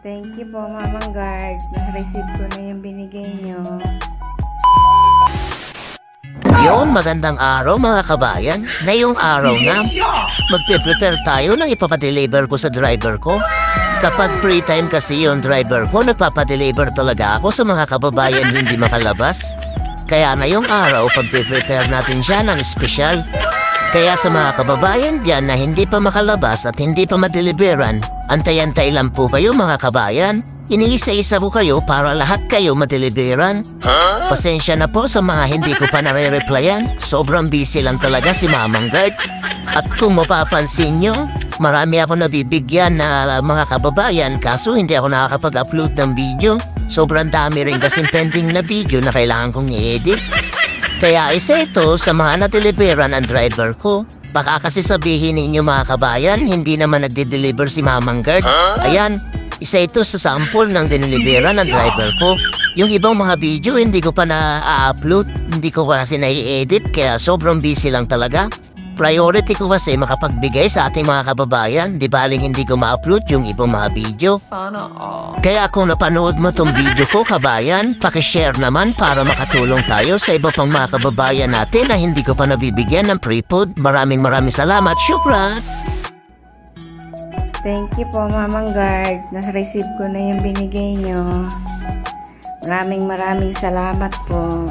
Thank you po, Mamang Guard. Nasa-receive ko na yung binigay nyo. Yon, magandang araw mga kabayan. Ngayong araw na, magpe-prepare tayo ng ipapadeliver ko sa driver ko. Kapag free time kasi yung driver ko, nagpapadeliver talaga ako sa mga kababayan hindi makalabas. Kaya ngayong araw, pagpe-prepare natin siya ng espesyal. Kaya sa mga kababayan dyan na hindi pa makalabas at hindi pa madeliveran, antay-antay lang po kayo mga kabayan. Iniisa-isa po kayo para lahat kayo madeliveran. Pasensya na po sa mga hindi ko pa nare-replyan. Sobrang busy lang talaga si Mamang Guard. At kung mapapansin nyo, marami ako nabibigyan na mga kababayan kaso hindi ako nakakapag-upload ng video. Sobrang dami rin kasing pending na video na kailangan kong i-edit. Kaya isa ito sa mga na-deliveran ang driver ko. Baka kasi sabihin ninyo mga kabayan, hindi naman nagde-deliver si Mamang Guard. Ayan, isa ito sa sample ng dineliveran ng driver ko. Yung ibang mga video hindi ko pa na-upload, hindi ko kasi na-i-edit kaya sobrang busy lang talaga. Priority ko kasi makapagbigay sa ating mga kababayan, di baling hindi ko ma-upload yung ibang mga video. Sana all. Kaya kung napanood mo tong video ko kabayan, pakishare naman para makatulong tayo sa iba pang mga kababayan natin na hindi ko pa nabibigyan ng free food. Maraming salamat, syukran! Thank you po, Mamang Guard. Nasa-receive ko na yung binigay nyo. Maraming salamat po.